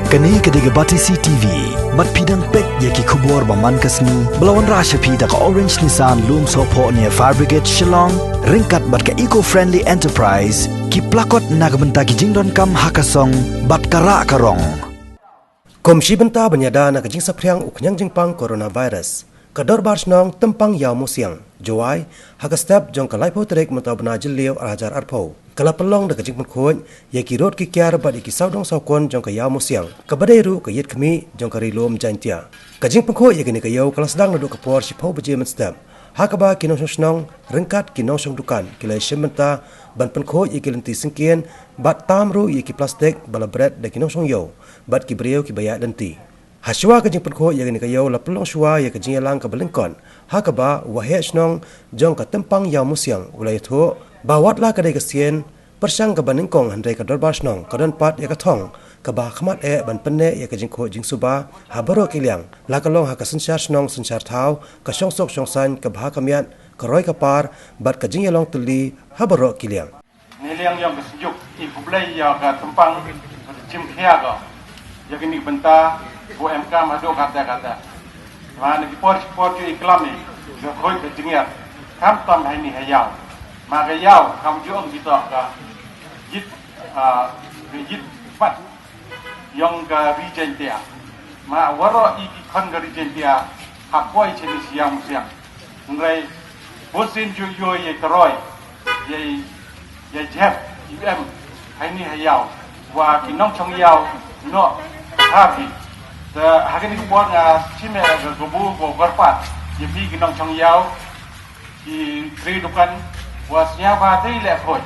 Kani kediga Batisi TV, mat pidang pek yaki kubur baman kasni, belawan rasha pida ka Orange Nissan Loom Sopo near Fire Brigade Shillong, ringkat bat ka eco-friendly enterprise, ki plakot nagbenta ki jingdon kam hakasong, bat kara karong. Komisi benta benyada na kajing sapriang uknyang jingpang coronavirus. Kador barsnong tempang yaw musiang, jawai, hakastep jong kalai po terik mentau benajil liau arajar arpo. Kala pelong da kajing penkuat, ya kirot ki kiar bad iki saudong saukon jong ka yaw musiang. Kabadai ru ka yit kami jong ka rilom jantia. Kajing penkuat ya kini ka yaw kala sedang naduk kapor si pau beje menstep. Hakaba kinong snong ringkat kinong song dukan kilai shimenta ban penkuat ya kilenti singkien bat tamru ya ki plastik bala bread da kinong song yaw bat ki beriau ki bayak denti. Haswa kajing penkuat ya kini ka yaw la pelong shwa ya kajing yalang ka belengkon. Hakaba wahai snong jong ka tempang yaw musiang ulai thu bawatlah kadai kesien persang ke baningkong handai ka dorbar snong kadan pat ya ka thong ka ba khamat ban penne ya ka jingkho jing suba habaro kiliang la ka long ha ka sensyar snong sensyar thau ka songsok songsan ka ba kamiat ka roi ka par bat ka jing yalong tuli habaro kiliang niliang yang kesejuk ibu belai ya ka tempang jim khia ga ya kini benta bu mk madu kata mana di por ju iklami ga khoi ka jingia kam tam hai ni hayau maka yau kam juang kita ka jit jit pat yang ka region dia ma waro iki kon ka region dia hakoi chini siang ngai bosin ju yo ye kroi ye jep hai ni hayau wa kinong chong yau no happy the hakini buat nga chime ga gobu go garpat ye bi kinong chong yau ki kridukan wasnya batai lek khoi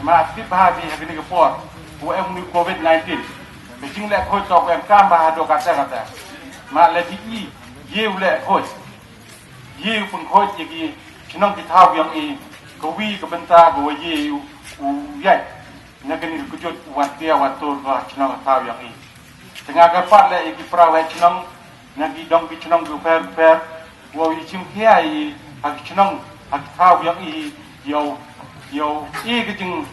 ma aktif bahabi hakini ke por em ni covid-19 beijing lek khoi tok em kam ba do kata ma le di ye lek khoi ye pun khoi ki chinong ki thau yang i ko wi ka benta go ye u yai na kini ku jot watia watur ba chinong thau yang i tengah ka pat le ki prawe chinong na ki dong ki chinong go per wo i chim kia i hak chinong hak thau yang i yo i kejing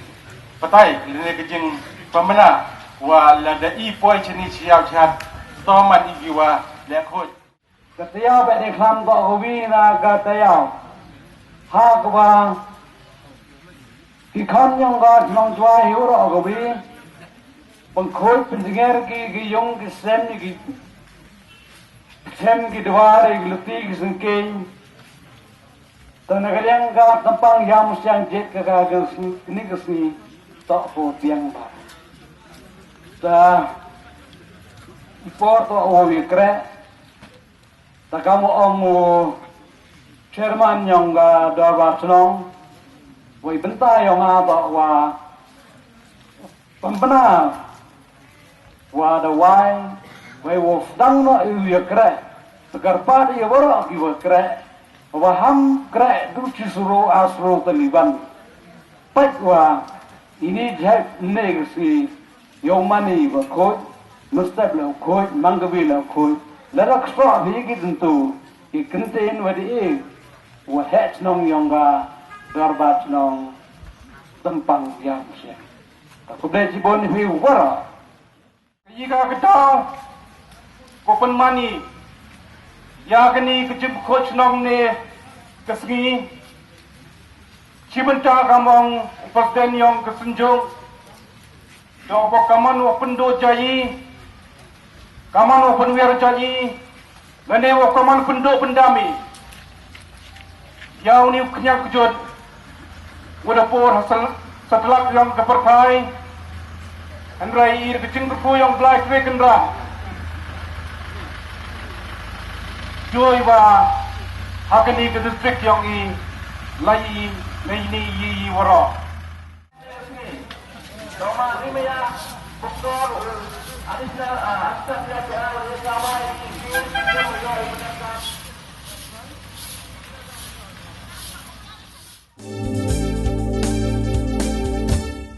patai le kejing pamana wa la da i poi chini chiao chat to man i wa le khoi kataya ba de kham go hobi na kataya ha ko ba ki kham nyong ga nong jwa hiu ro go bi pang khoi pin dinger ki yong ki sem ki dwar ki luti ki sengkeng tanah kalian ka tempang yang musiang jet ka ini kesini tak po tiang ba ta ipor to o wikre ta kamu omu chairman yang ga dawa snong wei benta yang aba wa pampana wa da wai wei wo dang no wikre tegar pa di woro ki wikre waham kre du cisuro asro taliban pakwa ini jai negasi yomani wa khoi mustab la khoi mangabi la khoi larak so bi gi tentu ki kenten wa di wa het nong yonga darbat nong tempang yang sia ko ble jibon hi wara yiga kita ko pen mani ya kini kecip coach nong ne kesini cibenta kamong presiden yang kesenjung do kaman wa pendo jayi kaman wa penwir jayi ngene wa kaman pendo pendami yang ni kenya kejut wada por hasil setelah yang keperkai andrai ir kecing berku yang black kendra joy ba hakani ke district yang i lai ni yi wara doma ni ya doktor adisna